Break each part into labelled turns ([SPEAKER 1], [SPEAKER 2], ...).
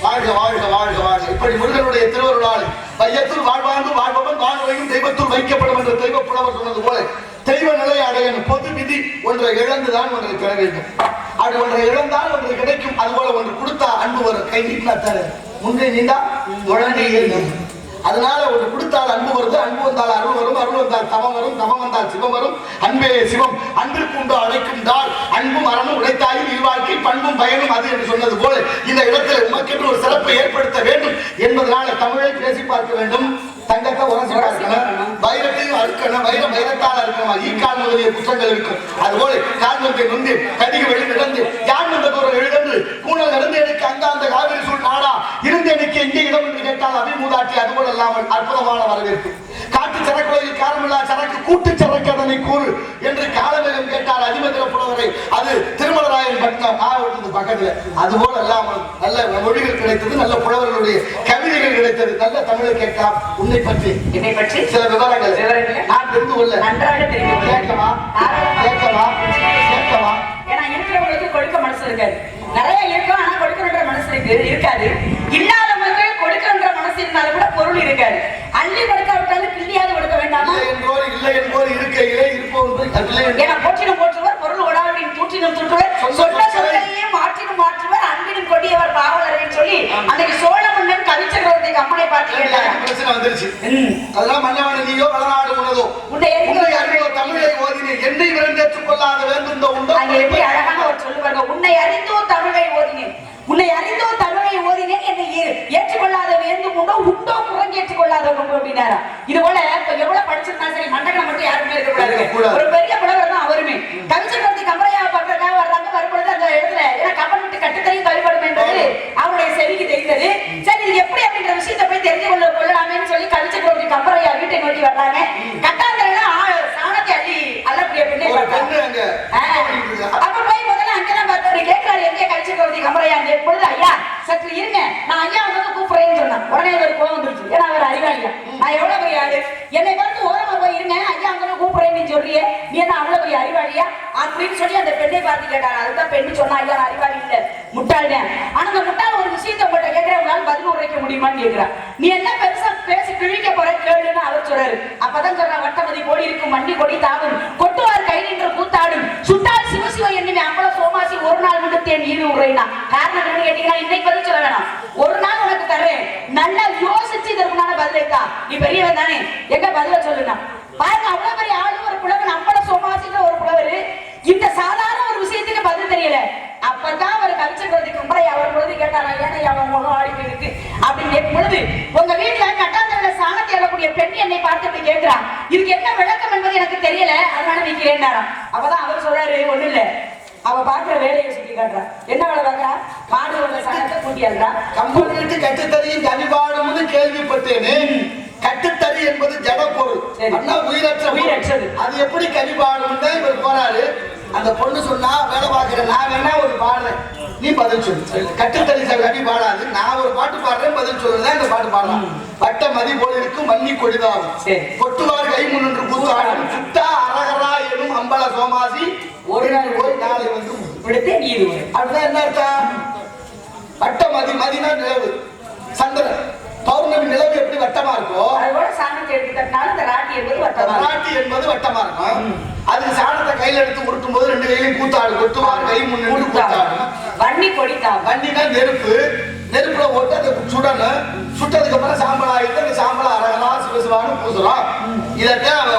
[SPEAKER 1] வாழ்க வாழ்க வாழ்க வாழ்க. இப்படி முருகனுடைய திருவருளால் வையத்துள் வாழ்வாங்கு வாழ்பவன் வாழ்வையும் தெய்வத்துள் வைக்கப்படும் என்று தெய்வ புலவர் சொன்னது போல தெய்வ நிலையை அடையணும். பொது விதி ஒன்றை இழந்துதான் ஒன்றை பெற வேண்டும். அது ஒன்றை இழந்தால் ஒன்று கிடைக்கும். அதுபோல ஒன்று கொடுத்தா அன்பு வரும். கை நீட்டினா தர முன்னே நீண்டா உடனே அதனால ஒன்று கொடுத்தால் அன்பு வருது, அன்பு வந்தால் அருள் வரும், அருள் வந்தால் தவம் வரும், தவம் வந்தால் சிவம் வரும். அன்பே சிவம் அன்பிற்கு உண்டு அழைக்கும் தாள் அன்பும் அறனும் உழைத்தாயும் இல்வாழ்க்கை பண்பும் பயனும் அது என்று சொன்னது போல இந்த இடத்தில் உமக்கென்று ஒரு சிறப்பை ஏற்படுத்த வேண்டும் என்பதனால தமிழை பேசி பார்க்க வேண்டும். தங்கத்தை உரசி பார்க்கணும், வைரத்தையும் அறுக்கணும், வைரம் வைரத்தால் அறுக்கணும். ஈக்கால் முதலிய குற்றங்கள் இருக்கும். அதுபோல கால்வந்தை நொந்து கதிக வெளி நடந்து யான் வந்த தோறும் எழுதன்று கூணல் நடந்து எனக்கு அங்க அந்த காவிரி சூழ் நாடா இருந்து எனக்கு எங்கே இடம் என்று கேட்டால் அபிமூதாட்டி அதுபோல இல்லாமல் அற்புதமான வரவேற்பு. காட்டு சரக்குலையில் காரமில்லா சரக்கு கூட்டு சரக்கு அதனை கூறு என்று காலமேகம் கேட்டால் அதிமந்திர புலவரை அது திருமலராயன் பட்டினம் மாவட்டத்துக்கு பக்கத்தில். அதுபோல இல்லாமல் நல்ல மொழிகள் கிடைத்தது, நல்ல புலவர்களுடைய கவிதைகள் கிடைத்தது. நல்ல தமிழை கேட்கலாம். உன்னை பற்றி
[SPEAKER 2] என்னை பற்றி
[SPEAKER 1] சில விவரங்கள் நான் தெரிந்து கொள்ள
[SPEAKER 2] நன்றாக தெரியும்.
[SPEAKER 1] கேட்கவா கேட்கவா கேட்கவா?
[SPEAKER 2] ஏன்னா இருக்கிறவங்களுக்கு கொடுக்க மனசு இருக்காது. நிறைய இருக்கும், ஆனா கொடுக்கணுன்ற மனசு இருக்காது. இல்லாதவங்களுக்கு கொடுக்கணுன்ற மனசு இருந்தாலும் கூட பொருள் இருக்காது. அள்ளி கொடுக்காவிட்டாலும் கிள்ளியாவது கொடுக்க வேண்டாமா?
[SPEAKER 1] இல்லை என்போர் இருக்கையிலே இருப்பவர்கள்
[SPEAKER 2] ஏன்னா போற்றினும் போற்றுவர் பொருள் ஒடாவின் தூற்றினும் தூற்றுவர் சொன்ன சொல்லையே மாற்றினும் மாற்றுவர் அன்பினும் கொடியவர் பாவலர்னு சொல்லி அன்னைக்கு சோழ மன்னன் கவிச்சக்கரவர்த்தி அம்மனை பார்த்து கேட்டாங்க.
[SPEAKER 1] பிரச்சனை வந்துருச்சு. அதெல்லாம் மன்னவன நீயோ வளநாடு உனதோ உன்னை அறிந்தோ தமிழை ஓதினேன் என்னை விரண்டேற்றுக் கொள்ளாத வேண்டுந்தோ உண்டோ.
[SPEAKER 2] அங்க எப்படி அழகான ஒரு சொல்லுவாங்க, உன்னை அறிந்தோ தமிழை ஓதினேன், உன்னை அறிந்தோ தமிழை ஓதினேன், என்னை ஏற்றுக்கொள்ளாத வேண்டும் உண்டோ உண்டோ குரங்கேற்றுக் கொள்ளாத உண்டோ அப்படின்னாரா. இது போல இப்ப எவ்வளவு படிச்சிருந்தாலும் சரி மண்டகனை மட்டும் யாருமே இருக்கக்கூடாது. ஒரு பெரிய புலவர் தான் அவருமே. கவிச்சக்கரவர்த்தி கம்பரையாவை பார்க்கறதுக்காக வர்றாங்க. வரும்பொழுது அந்த இடத்துல ஏன்னா கப்பன் விட்டு கட்டுத்தறியும் கவிப்படும் என்பது அவருடைய செவிக்கு தெரிந்தது. சரி இது எப்படி அப்படின்ற விஷயத்தை போய் தெரிஞ்சு கொள்ளலாமேன்னு சொல்லி கவிச்சக்கரவர்த்தி கம்பரையா வீட்டை நோக்கி வர்றாங்க. கட்டாந்தரையில சாணத்தை அள்ளி அல்லக்கூடிய பெண்ணை பார்த்தாங்க. அப்ப போய் முதல்ல அங்கதான் பார்த்தாரு. கேட்கிறாரு எங்கே கவிச்சக்கரவர்த்தி கம்பரையா பொழுது ஐயா சற்று இருங்க நான் ஐயா வந்து கூப்பிடுறேன்னு சொன்னேன். உடனே ஒரு கோவம் வந்துருச்சு. ஏன்னா அவர் அறிவாளியா, நான் எவ்வளவு பெரிய ஆளு, என்னை பார்த்து ஓரமா போய் இருங்க ஐயா வந்து கூப்பிடுறேன்னு சொல்றியே நீ என்ன அவ்வளவு பெரிய அறிவாளியா அப்படின்னு சொல்லி அந்த பெண்ணை பார்த்து கேட்டாங்க. அதுதான் பெண்ணு சொன்னா ஐயா நான் அறிவாளி இல்ல முட்டாள்தான். ஆனா அந்த முட்டாள் ஒரு விஷயத்தை உங்கள்கிட்ட கேட்கிற உங்களால் பதில் உரைக்க முடியுமான்னு கேட்கிறா. நீ என்ன பெருசா பேசி கிழிக்க போற கேளுன்னு அவர் சொல்றாரு. அப்பதான் சொல்ற வட்டமதி கோடி இருக்கும் மண்டி கொடி தாவும் கொட்டுவார் கை நின்று கூத்தாடும் சுட்டால் சிவசிவ என்னுமே அம்பள சோமாசி ஒரு நாள் விடுத்தேன் ஈடு உரைனா. காரணம் என்ன கேட்டீங்கன்னா இன்னைக்கு பதில் சொல்ல வேணாம், ஒரு நாள் உனக்கு தர்றேன், நல்லா யோசிச்சு இதற்குண்டான பதிலைக்கா நீ பெரியவன் தானே எங்க பதில சொல்லுங்க. பாருங்க அவ்வளவு பெரிய ஆளு ஒரு புலவன் அம்பள சோமாசின்ற ஒரு புலவர் இந்த சாதாரண ஒரு விஷயத்துக்கு பதில் தெரியல. அப்பதான் அவர் கவிச்சக்கரவர்த்தி கம்பரை அவர் பொழுது கேட்டாரா ஏன்னா அவன் முகம் ஆடிட்டு இருக்கு அப்படின்னு கேட்கும் பொழுது உங்க வீட்டுல கட்டாந்தரையில சாணத்தை எழக்கூடிய பெண் என்னை பார்த்து அப்படி கேட்கிறான். இதுக்கு என்ன விளக்கம் என்பது எனக்கு தெரியல அதனால நிக்கிறேன்னாராம். அப்பதான் அவர் சொல்றாரு ஒண்ணு இல்ல, அவ பாக்குற வேலையை சுட்டி காட்டுறா. என்ன வேலை பாக்குறா? மாடு சாணத்தை கூட்டியாடுறா.
[SPEAKER 1] கம்பெனிக்கு கட்டுத்தறியும் கவிபாடும்னு கேள்விப்பட்டேனே. கட்டுத்தறி என்பது ஜட பொருள், உயிரற்றது. அது எப்படி கவிபாடும் தான் இவர் போறாரு. அந்த பொண்ணு சொன்னா வேலை பாக்குறேன் நான் வேணா ஒரு பாடுறேன் நீ பதில் சொல்லு. கட்டுத்தறி கவி பாடாது, நான் ஒரு பாட்டு பாடுறேன் பதில் சொல்லுதான் இந்த பாட்டு பாடலாம். வட்ட மதி போல் இருக்கும் மண்ணி கொடிதாகும் கொட்டுவார் கை முன்னு கூத்தாடும் சுட்டா அரகரா எனும் அம்பல சோமாசி ஒரு நாள் போய் நாளை வந்து அப்படிதான் என்ன அர்த்தம்? வட்ட மதி மதினா நிலவு சந்திரன் பௌர்ணமி நிலவு எப்படி வட்டமா இருக்கோ
[SPEAKER 2] சாணத்தை எடுத்துட்டனால இந்த ராட்டி
[SPEAKER 1] என்பது வட்டமா இருக்கும். அதுக்கு சாணத்தை கையில எடுத்து உருட்டும் போது ரெண்டு கையிலும் கூத்தாடு கொட்டுவார் கை முன்னு கூத்தாடும்.
[SPEAKER 2] வண்டி கொடித்தா
[SPEAKER 1] வண்டினா நெருப்பு, நெருப்புல போட்டு அதை சுடணும். சுட்டதுக்கு அப்புறம் சாம்பல் ஆகிட்டு அந்த சாம்பல் அரகமா சிவசிவான்னு பூசுறோம். இதற்காக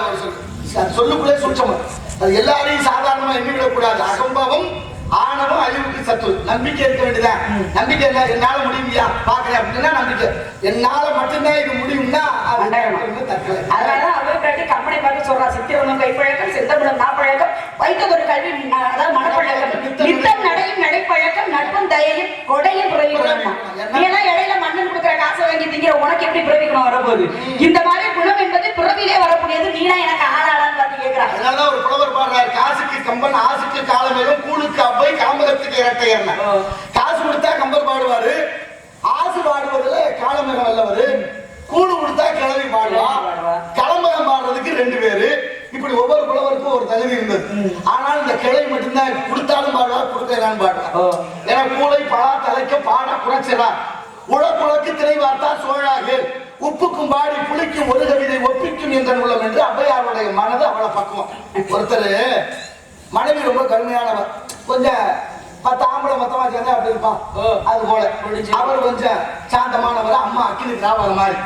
[SPEAKER 1] சொல்லுக்குள்ளே சுற்றமா அது எல்லாரையும் சாதாரணமா எண்ணிவிடக்கூடாது. அகம்பவம் ஆணவம் அழிவுக்கு சத்து. நம்பிக்கை இருக்க வேண்டியதான். நம்பிக்கை என்ன என்னால முடியுமையா பாக்குறேன் அப்படின்னா நம்பிக்கை என்னால மட்டும்தான் இது முடியும்னா
[SPEAKER 2] அதனாலதான் அவர் கட்டி கம்பெனி பார்த்து சொல்றா. சித்திரவனும் கைப்பழக்கம் செந்தமிழும் நாப்பழக்கம் வைத்தது ஒரு கல்வி அதாவது மனப்பழக்கம் நித்தம் நடையும் நடைப்பழக்கம் நட்பும் தயையும் கொடையும் பிறவிக்கணும். நீ எல்லாம் இடையில மண்ணன் கொடுக்குற காசை வாங்கி திங்கிற உனக்கு எப்படி பிறவிக்கணும் வரப்போகுது? இந்த மாதிரி குணம் என்பது பிறவிலே வரக்கூடியது. நீனா எனக்கு ஆளாளான்னு பார்த்து கேட்கிறான்.
[SPEAKER 1] அதனாலதான் ஒரு புலவர் பாடுறாரு, காசுக்கு கம்பன் ஆசுக்கு காலமேலும் கூழுக்கு அவ்வை காமகத்துக்கு இரட்டை ஏறின. காசு கொடுத்தா கம்பர் பாடுவாரு, ஆசு பாடுவதுல காலமேகம் வல்லவரு, கூடு கொடுத்தா கிளவி பாடுவா, களம்பகம் பாடுறதுக்கு ரெண்டு பேரு. இப்படி ஒவ்வொரு புலவருக்கும் ஒரு தகுதி இருந்தது. ஆனால் இந்த கிளவி மட்டும்தான் கொடுத்தாலும் பாடுவா கொடுக்கலான்னு பாடுவா. ஏன்னா கூளை பலா தலைக்க பாட குறைச்சிடா உழக்குழக்கு திரை வார்த்தார் சோழாக உப்புக்கும் பாடி புளிக்கும் ஒரு கவிதை ஒப்பிக்கும் என்ற உள்ளம் என்று ஔவையாருடைய மனது அவ்வளவு பக்குவம். ஒருத்தர் மனைவி ரொம்ப கடுமையானவர், கொஞ்சம் 10 ஆம்பளை மொத்தமா சேர்ந்தா அப்படி இருப்பான். அது போல அவர் கொஞ்சம் சாந்தமானவர், அம்மா அக்கினி திராவர மாதிரி.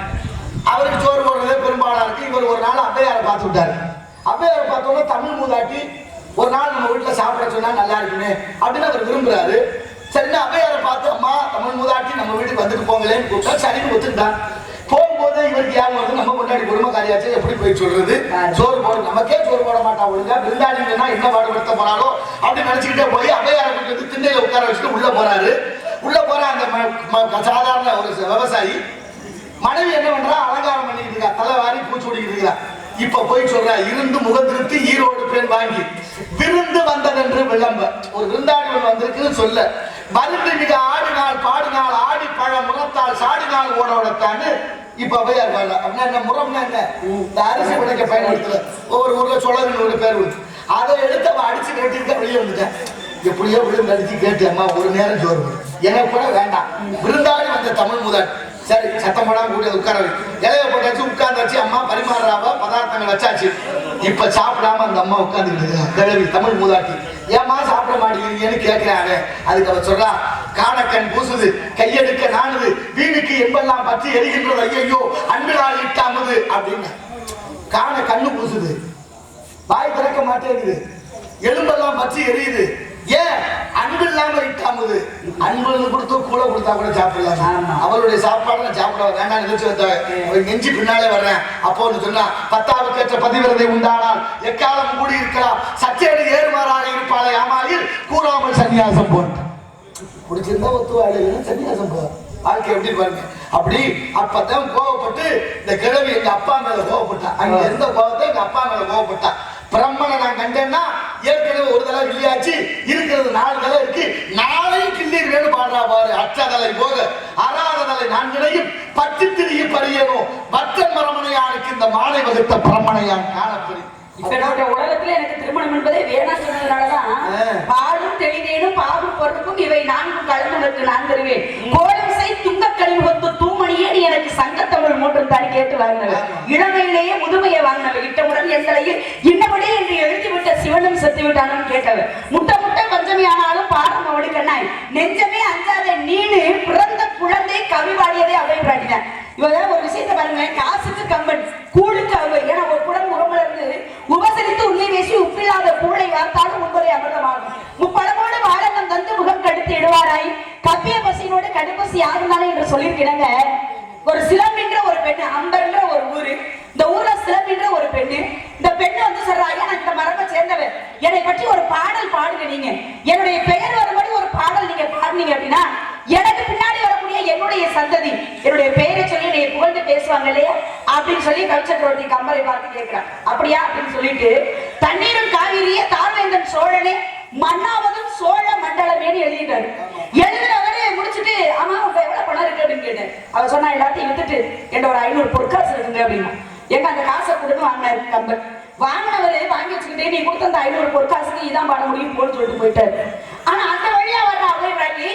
[SPEAKER 1] அவருக்கு சோறு போடுறதே பெரும்பாலா இருக்கு. இவர் ஒரு நாள் ஔவையாரை பார்த்து விட்டாரு. ஔவையாரை பார்த்தோன்னா தமிழ் மூதாட்டி ஒரு நாள் நம்ம வீட்டுல சாப்பிட சொன்னா நல்லா இருக்குமே அப்படின்னு அவர் விரும்புறாரு. சரின்னா ஔவையாரை பார்த்து அம்மா தமிழ் மூதாட்டி நம்ம வீட்டுக்கு வந்துட்டு போங்களேன்னு கூப்பிட்டா சரின்னு ஒத்துக்கிட்டான். போகும்போது இவருக்கு யாரும் வந்து நம்ம முன்னாடி குடும்பக்காரியாச்சு எப்படி போய் சொல்றது, சோறு போட நமக்கே சோறு போட மாட்டா ஒழுங்கா, விருந்தாளிங்கன்னா என்ன பாடுபடுத்த போறாளோ அப்படின்னு நினைச்சுக்கிட்டே போய் ஔவையாரை வந்து திண்ணையில உட்கார வச்சுட்டு உள்ள போறாரு. உள்ள போற அந்த சாதாரண ஒரு விவசாயி மனைவி என்ன பண்றா, அலங்காரம் பண்ணிட்டு இருக்கா, தலை வாரி பூச்சி ஓடிக்கிட்டு இருக்கா. இப்ப போய் சொல்ற இருந்து முகந்திருத்தி ஈரோடு பேன் வாங்கி விருந்து வந்ததென்று விளம்ப. ஒரு விருந்தாளிகள் வந்திருக்குன்னு சொல்ல மருந்து மிக ஆடினால் பாடினால் ஆடி பழ முறத்தால் சாடினால் ஓடோடத்தான்னு இப்ப அவையார் பாடல. அப்படின்னா என்ன முறம்னா என்ன, இந்த அரிசி உடைக்க பயன்படுத்தல ஒவ்வொரு ஊர்ல சொலருன்னு ஒரு பேர் உண்டு. அதை எடுத்து அவன் அடிச்சு கேட்டு வெளியே வந்துட்டேன். எப்படியோ விழுந்து அடிச்சு கேட்டு அம்மா ஒரு நேரம் சோறு எனக்கு கூட வேண்டாம். விருந்தாளி வந்த தமிழ் முதல் சரி சத்தம் போடாம கூட்டி உட்கார இலைய போட்டாச்சு, உட்கார்ந்தாச்சு. அம்மா பரிமாறுறாவ, பதார்த்தங்கள் வச்சாச்சு. இப்ப சாப்பிடாம அந்த அம்மா உட்கார்ந்துக்கிட்டு கிழவி தமிழ் மூதாட்டி ஏமா சாப்பிட மாட்டேங்கிறீங்கன்னு கேட்கிறாங்க. அதுக்கு அவ சொல்றா, காணக்கண் பூசுது கையெடுக்க நானுது வீணுக்கு என்பெல்லாம் பற்றி எரிகின்றது ஐயோ அன்பினால் இட்டாமுது அப்படின்னு. காண கண்ணு பூசுது, வாய் திறக்க மாட்டேங்குது, எலும்பெல்லாம் பற்றி எரியுது. ஏன் அன்பு இல்லாம இட்டாமுது. அன்பு கொடுத்து கூட கொடுத்தா கூட சாப்பிடலாம். அவளுடைய சாப்பாடு சாப்பிட வேண்டாம் நினைச்சு நெஞ்சு பின்னாலே வர்றேன். அப்போ சொன்னா 10வது ஏற்ற பதிவிரதை உண்டானால் எக்காலம் கூடி இருக்கலாம், சச்சேடு ஏறுமாறாக இருப்பாளே ஆமாயில் கூறாமல் சன்னியாசம் போட்டு பிடிச்சிருந்தா ஒத்துவாள் சன்னியாசம் போ. வாழ்க்கை எப்படி பாருங்க. அப்படி அப்பதான் கோவப்பட்டு இந்த கிழவி எங்க அப்பா மேல கோவப்பட்டா. அங்க எந்த கோவத்தை எங்க அப்பா மேல கோவப்பட்டா. பிரம்மனை நான் கண்டேன்னா ஏற்கனவே ஒரு தலை கிள்ளியாச்சு, இருக்கிறது 4 தலை இருக்கு, 4ஐயும் கிள்ளீர்கள்னு பாடுறா பாரு. அச்சதலை போக அறாத தலை நான்கினையும் பத்து திரிய பரியனும் பக்தன் மரமனையானுக்கு இந்த மாலை வகுத்த பிரம்மனையான் காணப்பெறி.
[SPEAKER 2] இப்ப என்னோட உலகத்துல எனக்கு திருமணம் என்பதே வேணா சொன்னதுனாலதான் பாலும் தெளிதேனும் பாகும் பொருளுக்கும் இவை 4 கலந்துனருக்கு நான் தருவேன். கோலமிசை துங்க கழிவுத்து தூமணியே நீ எனக்கு சங்கத்தமிழ் 3 தாடி கேட்டு வாங்கினவர். இளமையிலேயே முதுமையை வாங்கினவர். இட்டவுடன் எங்களையில் இன்னபடி என்று எழுதிவிட்ட சிவனும் செத்து விட்டானும் கேட்டவர். முட்டை முட்டை பஞ்சமி ஆனாலும் பாரம் அவடி கண்ணாய் நெஞ்சமே அஞ்சாத நீனு பிறந்த குழந்தை கவி பாடியதே அவை பாடினார். இவதான் ஒரு விஷயத்தை பாருங்க, காசுக்கு கம்பன் கூழுக்கு அவை. ஏன்னா ஒரு குடம் உடம்புல இருந்து உபசரித்து உண்மை பேசி உப்பில்லாத கூழை வார்த்தாலும் உண்பதை அமிர்தமாகும். முப்பழமோடு வாழகம் தந்து முகம் கடுத்து இடுவாராய் கப்பிய பசியினோடு கடுப்பசி யாருந்தானே என்று சொல்லியிருக்கிறாங்க. ஒரு சிலம்பின்ற ஒரு பெண்ணு, அம்பர்ன்ற ஒரு ஊரு, இந்த ஊர்ல சிலம்பின்ற ஒரு பெண்ணு. இந்த பெண்ணு வந்து சொல்றா, நான் இந்த மரபை சேர்ந்தவர், என்னை பற்றி ஒரு பாடல் பாடுங்க, நீங்க என்னுடைய பெயர் வரும்படி ஒரு பாடல் நீங்க பாடுனீங்க அப்படின்னா எனக்கு பின்னாடி வரக்கூடிய என்னுடைய சந்ததி என்னுடைய பெயரை சொல்லி என்னை புகழ்ந்து பேசுவாங்க இல்லையா அப்படின்னு சொல்லி கவிச்சக்கரவர்த்தி கம்பரை பார்த்து கேட்கிறான். அப்படியா அப்படின்னு சொல்லிட்டு தண்ணீரும் காவிரியே தார்வேந்தன் சோழனே மன்னாவதும் சோழ மண்டலமேன்னு எழுதிட்டாரு. எழுதுறவரே முடிச்சுட்டு ஆமா உங்க எவ்வளவு பணம் இருக்கு அப்படின்னு கேட்டேன். அவர் சொன்னா எல்லாத்தையும் வித்துட்டு என்ற ஒரு 500 பொற்காசு இருக்குங்க அப்படின்னா. எங்க அந்த காசை கொடுத்து வாங்கினாரு கம்பர். வாங்கினவரு வாங்கி வச்சுக்கிட்டே நீ கொடுத்த அந்த 500 பொற்காசுக்கு இதான் பாட முடியும் போன்னு சொல்லிட்டு போயிட்டாரு. ஆனா அந்த வழியா வர்ற அவை வாங்கி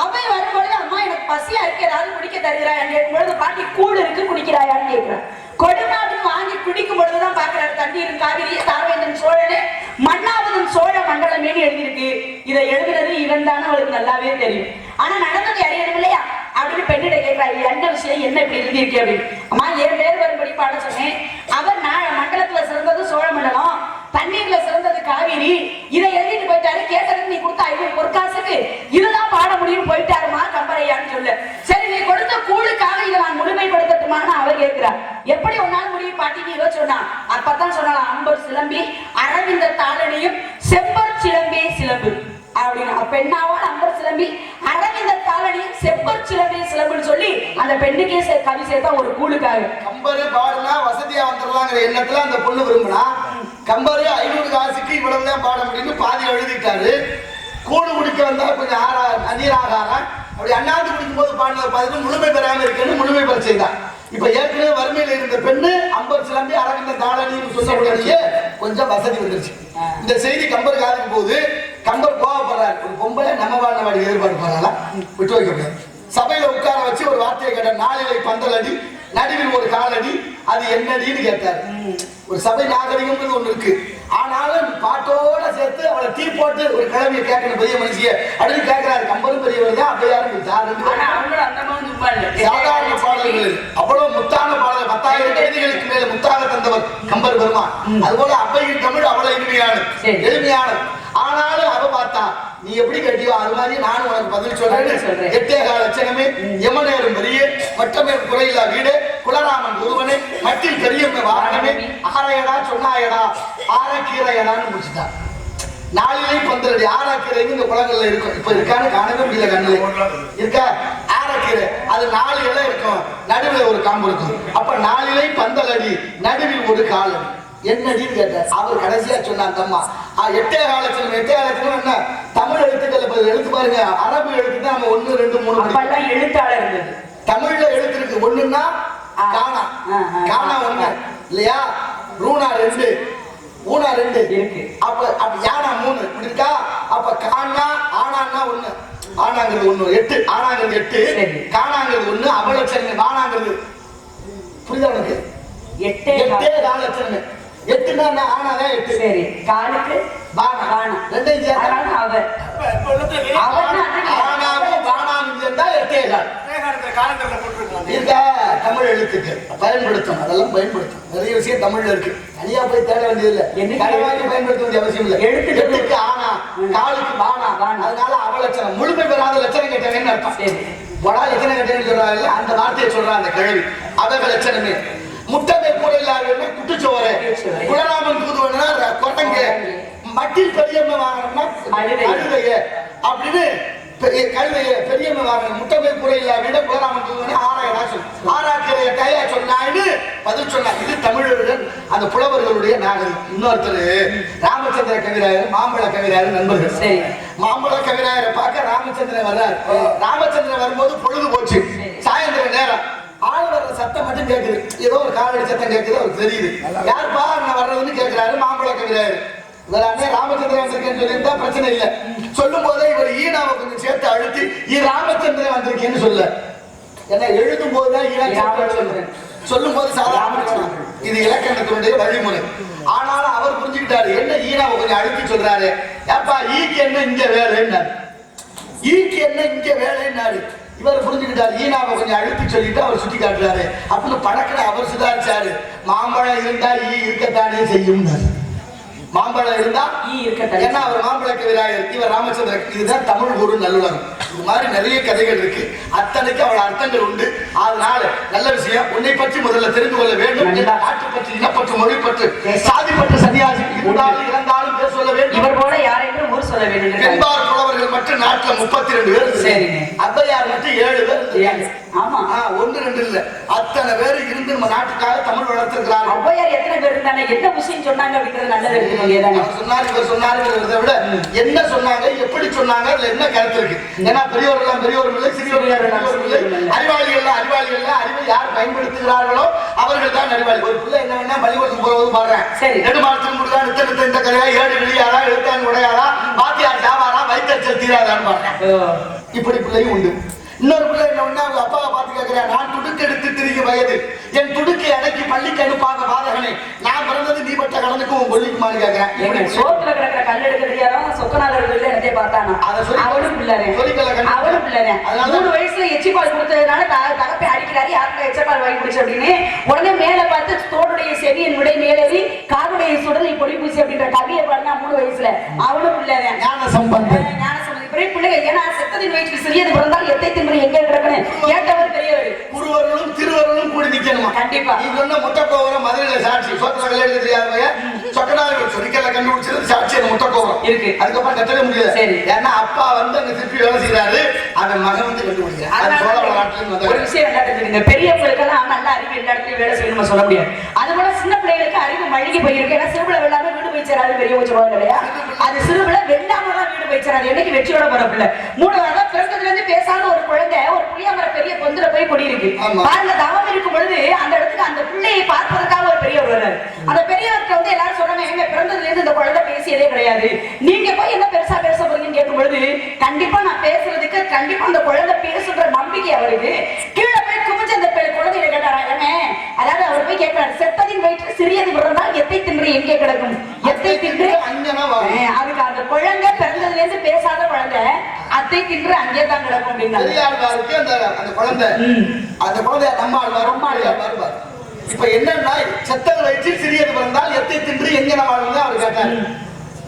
[SPEAKER 2] அவை வரும்பொழுது அம்மா எனக்கு பசியா இருக்கு ஏதாவது குடிக்க தருகிறாயான்னு கேட்கும்பொழுது பாட்டி கூழ் இருக்கு குடிக்கிறாயான்னு கேட்கிறேன். கொடுநாட்டு வாங்கி குடிக்கும் பொழுதுதான் பாக்குறாரு தண்ணீர் காவிரி தார்வேந்தன் சோழனே மன்னாவதும் சோழ மண்டலமேன்னு எழுதியிருக்கு. இதை எழுதுறது இவன் தானே அவளுக்கு நல்லாவே தெரியும். ஆனா நடந்தது அறியணும் இல்லையா அப்படின்னு பெண்ணிட கேட்கிறாரு, என்ன விஷயம் என்ன இப்படி எழுதியிருக்கு அப்படின்னு. அம்மா என் பேர் வரும்படி பாட சொன்னேன். அவர் மண்டலத்துல சிறந்தது சோழ மண்டலம், தண்ணீர்ல சிறந்தது காவிரி. இதை எழுதிட்டு போயிட்டாரு. கேட்டதுக்கு நீ கொடுத்த 500 பொற்காசுக்கு இதுதான் பாட முடியும் போயிட்டாருமா கம்பரையான்னு சொல்லு. சரி நீ கொடுத்த கூழுக்காக இதை நான் முழுமைப்படுத்தட்டுமான்னு அவர் கேட்கிறார். எப்படி ஒன்னாலும் முடியும் பாட்டிக்கு இவ சொன்னா. அப்பதான் சொன்னாலும் அம்பர் சிலம்பி அரவிந்த தாளனையும் செம்பர் சிலம்பே சிலம்பு அப்படின்னு. பெண்ணாவோட அம்பர் சிலம்பி அரவிந்த தாளனையும் செம்பர் சிலம்பே சிலம்புன்னு சொல்லி அந்த பெண்ணுக்கே கவி சேர்த்தா ஒரு கூழுக்காக.
[SPEAKER 1] கம்பரு பாடுனா வசதியா வந்துடலாங்கிற எண்ணத்துல அந்த பொண்ணு விரும்பினா கம்பரு 500 காசுக்கு இவ்வளவுதான் பாட முடியும்னு பாதி எழுதிட்டாரு. கூடு குடிக்க வந்தா கொஞ்சம் நீராகாரம் அப்படி அண்ணாந்து குடிக்கும் போது பாடினதை பார்த்துட்டு முழுமை பெறாம இருக்குன்னு முழுமை பெற செய்தான். இப்ப ஏற்கனவே வறுமையில இருந்த பெண்ணு அம்பர் சிலம்பி அரவிந்த தாளனின்னு சொல்லக்கூடிய கொஞ்சம் வசதி வந்துருச்சு. இந்த செய்தி கம்பர் காதுக்கு போது கம்பர் கோவப்படுறாரு. ஒரு பொம்பளை நம்ம வாழ்நாடு எதிர்பார்ப்பாங்களா விட்டு வைக்க முடியாது. சபையில உட்கார வச்சு ஒரு வார்த்தையை கேட்ட நாளிலை பந்தலடி நடுவில் ஒரு காலடி அது என்னடின்னு கேட்டார். ஒரு சபை நாகரிகம் ஒண்ணு இருக்கு. ஆனாலும் பாட்டோட சேர்த்து அவளை டீ போட்டு ஒரு கிழமையை கேட்கணும் பெரிய மனுஷிய அப்படின்னு கேட்கிறாரு. கம்பரும் பெரியவர் தான் அப்படியாரும் சாதாரண பாடல்கள் அவ்வளவு முத்தான பாடல் 10,000 கவிதைகளுக்கு மேல முத்தாக தந்தவர் கம்பர் பெருமான். அதுபோல அவ்வையின் தமிழ் அவ்வளவு எளிமையான. ஆனாலும் அவ பார்த்தா நீ எப்படி கேட்டியோ அது மாதிரி நானும் உனக்கு பதில் சொல்றேன். 8 கால லட்சணமே யமனேரும் பெரிய மட்டமே குறையில்லா வீடு குலராமன் ஒருவனே மட்டில் பெரியம்மை வாரணமே ஆரையடா சொன்னாயடா ஆரக்கீரையடான்னு முடிச்சுட்டான். நாளிலே 12 ஆராக்கீரை இந்த குளங்கள்ல இருக்கும். இப்ப இருக்கான்னு காணவே முடியல. கண்ணுல இருக்கா ஆராக்கீரை? அது 4 இலை இருக்கும், நடுவில் ஒரு காம்பு இருக்கும். அப்ப நாளிலே 12 நடுவில் ஒரு காலம் என்னடின்னு கேட்டார். அவர் கடைசியா சொன்னார் அம்மா 8 காலத்திலும் என்ன தமிழ் எழுத்துக்கள் எழுத்து பாருங்க. அரபு எழுத்து தான் நம்ம 1 2 3
[SPEAKER 2] எழுத்தாளர் இருந்தது.
[SPEAKER 1] தமிழ்ல எழுத்து இருக்கு. ஒண்ணுன்னா காணா 1 இல்லையா, ரூனா 2 ஊனா 2
[SPEAKER 2] இருக்கு.
[SPEAKER 1] அப்ப யானா 3 இப்படி இருக்கா. அப்ப காணா ஆனான்னா 1 ஆனாங்கிறது 1 8 ஆனாங்கிறது 8 காணாங்கிறது 1 அவலட்சணை வானாங்கிறது புரியுதா உனக்கு? 8 காலட்சணை 8ன்னா ஆனாதான் 8. சரி காலுக்கு வானா ரெண்டையும் சேர்த்து அவர் ஆனாவும் வானாவும் சேர்ந்தா 8 காலத்துல போட்டுருக்கோம். இருக்கா தமிழ் எழுத்துக்கள் பயன்படுத்தும். அதெல்லாம் பயன்படுத்தும். நிறைய விஷயம் தமிழ்ல இருக்கு. தனியா போய் தேட வேண்டியது இல்லை. கடைவாங்கி பயன்படுத்த வேண்டிய அவசியம் இல்லை. எழுத்துக்கு ஆனா காலுக்கு வானா. அதனால அவலட்சணம் முழுமை பெறாத லட்சணம் கேட்டவன்னு அர்த்தம். வடா லட்சணம் கேட்டேன்னு சொல்றாங்க. அந்த வார்த்தையை சொல்றான் அந்த கிழவி. அவக லட்சணமே முட்டமை கூட இல்லாத குட்டுச்சோறு குலராமன் தூதுவனா கொட்டங்க மட்டில் பெரியம்மை வாங்கணும்னா அழுதைய அப்படின்னு கழுதைய பெரியம்மை வாங்கணும். முட்டமை கூட இல்லாத விட குலராமன் தூதுவனா ஆராக்கிறைய கையா சொன்னான்னு பதில் சொன்னாங்க. இது தமிழர்கள் அந்த புலவர்களுடைய நாகரிகம். இன்னொருத்தர் ராமச்சந்திர கவிராயர் மாம்பழ கவிராயர் நண்பர்கள். மாம்பழ கவிராயரை பார்க்க ராமச்சந்திரன் வர்றாரு. ராமச்சந்திரன் வரும்போது பொழுது போச்சு. சாயந்தர நேரம் ஆள் வர்ற சத்தம் மட்டும் கேட்குது. ஏதோ ஒரு காலடி சத்தம் கேட்குது. அவருக்கு தெரியுது யாருப்பா நான் வர்றதுன்னு கேட்கிறாரு. மாம்பழ கவிராயர் இவரானே ராமச்சந்திரன் வந்திருக்கேன்னு சொல்லியிருந்தா பிரச்சனை இல்லை. சொல்லும் போதே இவர் ஈனாவை கொஞ்சம் சேர்த்து அழுத்தி ராமச்சந்திரன் வந்திருக்கேன்னு சொல்ல. ஏன்னா எழுதும் போதுதான் ஈனா சொல்லும் போது சாதாரண இது இலக்கணத்தினுடைய வழிமுறை. ஆனாலும் அவர் புரிஞ்சுக்கிட்டாரு. என்ன ஈனாவை கொஞ்சம் அழுத்தி சொல்றாரு. ஏப்பா ஈக்கு என்ன இங்க வேலைன்னாரு. ஈக்கு என்ன இங்க வேலைன்னாரு. இவர் புரிஞ்சுக்கிட்டாரு. ஈனாவை கொஞ்சம் அழுத்தி சொல்லிட்டு அவர் சுட்டி காட்டுறாரு. அப்படின்னு படக்கடை அவர் சுதாரிச்சாரு. மாம்பழம் இருந்தா ஈ இருக்கத்தானே செய்யும். மாம்பழம் இருந்தா ஈ இருக்கத்தான். ஏன்னா அவர் மாம்பழ கவிராயர், இவர் ராமச்சந்திரன். இதுதான் தமிழ் ஒரு நல்லுலகம். இது மாதிரி நிறைய கதைகள் இருக்கு. அத்தனைக்கு அவள் அர்த்தங்கள் உண்டு. அதனால நல்ல விஷயம். உன்னை பற்றி முதல்ல தெரிந்து கொள்ள வேண்டும். நாட்டு பற்றி, இனப்பற்று, மொழி பற்று, சாதி பற்று, சன்னியாசி இருந்தாலும் இறந்தாலும் பேர் சொல்ல வேண்டும். இவர் போல யாரையும் ஊர் சொல்ல வேண்டும். பெண்பார் புலவர்கள் மட்டும் நாட்டுல 32 பேர். சரிங்க. அவ்வையார் மட்டும் 7 பேர். ஆமா 1 2 இல்ல அத்தனை பேர் இருந்து நம்ம நாட்டுக்காக தமிழ் வளர்த்திருக்கிறாங்க. அவ்வையார் எத்தனை பேர் இருந்தாங்க, என்ன விஷயம் சொன்னாங்க அப்படிங்கறது நல்லது இருக்கு. சொன்னாரு இவர் சொன்னாருங்கிறத விட என்ன சொன்னாங்க, எப்படி சொன்னாங்க, அதுல என்ன கருத்து இருக்கு. ஏன்னா பெரியவர்கள் பெரியவர்கள் இல்லை, சிறியவர்கள் அறிவாளிகள் அறிவை யார் பயன்படுத்துகிறார்களோ அவர்கள் தான் அறிவாளி. ஒரு பிள்ளை என்ன வேணா பள்ளிக்கூடத்துக்கு போறது பாடுறேன். சரி நெடுமாற்றத்தில் முடியா நித்த இந்த கதையா ஏடு வெளியாரா எழுத்தான் உடையாரா பாத்தியார் சாவாரா வைத்தறிச்சல் தீராதான்னு பாடுறேன். இப்படி பிள்ளையும் உண்டு. இன்னொரு பிள்ளை என்ன ஒண்ணு அவங்க அப்பாவை பார்த்து கேட்கிறேன். நான் துடுக்கெடுத்து திரிக வயது என் துடுக்கை அடக்கி பள்ளிக்கு அனுப்பாத பாதகனே, நான் பிறந்தது நீ பட்ட கடனுக்கு உன் கொல்லிக்குமான்னு கேட்கிறேன். சோத்துல கிடக்கிற கல் எடுக்கிறதா சொக்கநாதர் என்னத்தை பார்த்தானா அதை சொல்லி அவனும் பிள்ளைறேன் அவனும் பிள்ளைறேன். 3 வயசுல எச்சிப்பால் கொடுத்ததுனால தகப்பை அடிக்கிறாரு. யாருக்கும் எச்சப்பால் வாங்கி பிடிச்சு அப்படின்னு உடனே மேல பார்த்து தோடுடைய செவியின் விடை மேலேறி காதுடைய சுடலை பொடி பூசி அப்படின்ற கவியை பாருங்க 3 வயசுல. அவனும் பிள்ளைறேன். ஞான சம்பந்தம் இப்படி பிள்ளைங்க. ஏன்னா செத்ததின் வயிற்றில் சிறியது பிறந்தால் எத்தை தின்று எங்கே கிடக்கணும் கேட்டவர் பெரியவர். குருவர்களும் திருவர்களும் கூடி நிக்கணுமா? கண்டிப்பா. இது ஒண்ணு முட்டைக்கோவரம் மதுரையில சாட்சி. சொத்துல கல்யாணம் தெரியாதவங்க சொக்கநாதர் சொரிக்கல கண்டுபிடிச்சது சாட்சி. அந்த முட்டைக்கோவரம் இருக்கு. அதுக்கப்புறம் கட்டவே முடியாது. சரி ஏன்னா அப்பா வந்து அங்க திருப்பி வேலை செய்யறாரு. அவன் மகன் வந்து கண்டுபிடிக்கிறான். ஒரு விஷயம் என்ன தெரிஞ்சுங்க, பெரியவங்களுக்கெல்லாம் நல்ல அறிவு எல்லா இடத்துலயும் வேலை செய்யணும் சொல்ல முடியாது. அது போல சின்ன பிள்ளைகளுக்கு அறிவு மழுகி போயிருக்கு. ஏன்னா சிறுபிள்ளை வெள்ளாம வீடு போய் சேராது பெரியவங்க சொல்லுவாங்க இல்லையா. அது சிறுபிள்ளை வெள்ளாம தான் வீடு போய் சேராது. என்னைக்கு வெற்றியோட போற பிள்ளை. 3வது பிறந்ததுல இருந்து பேசாத ஒரு குழந்தை ஒரு புளியாமர பெரிய பொந்துல போய் குடியிருக்கு. பாருங்க தவம் இருக்கும் பொழுது அந்த இடத்துக்கு அந்த பிள்ளையை பார்ப்பதற்காக ஒரு பெரியவர் வர்றாரு. அந்த பெரியவர்கிட்ட வந்து எல்லாரும் சொல்றாங்க, எங்க பிறந்ததுல இருந்து இந்த குழந்தை பேசியதே கிடையாது, நீங்க போய் என்ன பெருசா பேச போறீங்கன்னு கேட்கும் பொழுது கண்டிப்பா நான் பேசுறதுக்கு கண்டிப்பா அந்த குழந்தை பேசுற நம்பிக்கை அவருக்கு கீழே
[SPEAKER 2] சிறியது பிறந்தால் எத்தை தின்று எங்கே கிடக்கும்? எத்தை தின்று அதுக்கு அந்த குழந்தை பிறந்ததுல இருந்து பேசாத குழந்தை அத்தை தின்று அங்கே தான் கிடக்கும் அப்படின்னா
[SPEAKER 1] அந்த குழந்தை நம்ம இப்ப என்னன்னா செத்தல் வயிற்று சிறியது பிறந்தால் எத்தை தின்று எங்க வாழ்ந்து அவர் கேட்டாரு.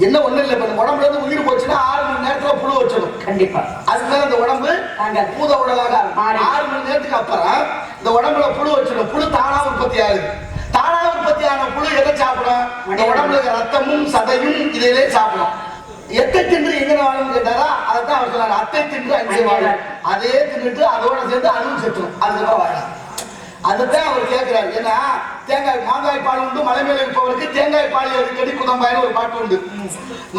[SPEAKER 1] என்ன ஒண்ணு இல்ல, இப்ப உடம்புல இருந்து உயிர் போச்சுன்னா 6 மணி நேரத்துல புழு வச்சிடும்.
[SPEAKER 2] கண்டிப்பா
[SPEAKER 1] அதுக்கு மேல இந்த உடம்பு பூத உடலாக 6 மணி நேரத்துக்கு அப்புறம் இந்த உடம்புல புழு வச்சிடும். புழு தானா உற்பத்தி ஆகுது. தானா உற்பத்தி ஆன புழு எதை சாப்பிடும்? இந்த உடம்புல இருக்க ரத்தமும் சதையும் இதையிலே சாப்பிடும். எத்தை தின்று எங்க வாழும் கேட்டாரா, அதான் அவர் சொன்னார், அத்தை தின்று அங்கே வாழும். அதே தின்னுட்டு அதோட சேர்ந்து அதுவும் செத்துடும். அதுக்கப்புறம் வாழலாம். அதுதான் அவர் கேட்கிறார். ஏன்னா தேங்காய் மாங்காய் பால் உண்டு மலை மேல இருப்பவருக்கு தேங்காய் பால் எதுக்கடி குதம்பாயின்னு ஒரு பாட்டு உண்டு.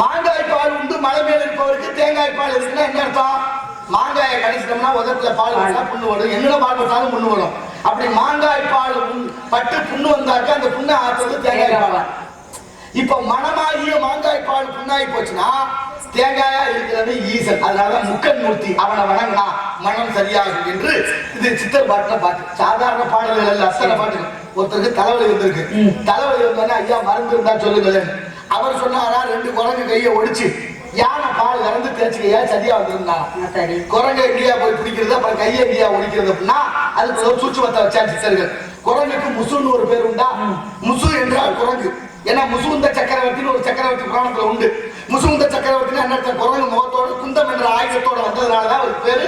[SPEAKER 1] மாங்காய் பால் உண்டு மலை மேல இருப்பவருக்கு தேங்காய் பால் எதுக்குன்னா என்ன அர்த்தம்? மாங்காயை கடிச்சிட்டோம்னா உதட்டுல பால் வந்தா புண்ணு வரும். என்ன பால் வந்தாலும் புண்ணு வரும். அப்படி மாங்காய் பால் பட்டு புண்ணு வந்தாக்க அந்த புண்ணை ஆற்றுறது தேங்காய் பால். இப்ப மனமாகிய மாங்காய் பால் புண்ணாகி போச்சுன்னா தேங்காயா இருக்கிறது ஈசன். அதனாலதான் முக்கன் மூர்த்தி அவனை வணங்கினா மனம் சரியாகும் என்று இது சித்தர் பாட்டுல பாட்டு. சாதாரண பாடல்கள் அல்ல, அத்தனை பாட்டு. ஒருத்தருக்கு தலைவலி வந்திருக்கு. தலைவலி வந்தோன்னா ஐயா மருந்து இருந்தா சொல்லுங்களேன். அவர் சொன்னாரா 2 குரங்கு கையை ஒடிச்சு யானை பால் இறந்து தேய்ச்சிக்கையா சரியா வந்திருந்தா. குரங்கு எங்கேயா போய் பிடிக்கிறது, அப்புறம் கையை எங்கேயா ஒடிக்கிறது அப்படின்னா அதுக்கு ஒரு சூட்சுமத்தை வச்சா சித்தர்கள். குரங்குக்கு முசுன்னு ஒரு பேர் உண்டா? முசு என்றால் குரங்கு. ஏன்னா முசுகுந்த சக்கரவர்த்தின்னு ஒரு சக்கரவர்த்தி புராணத்துல உண்டு. முசுகுந்த சக்கரவர்த்தி அன்னத்த குரங்கு முகத்தோடு குந்தம் என்ற ஆயுதத்தோட வந்ததுனாலதான் ஒரு பேரு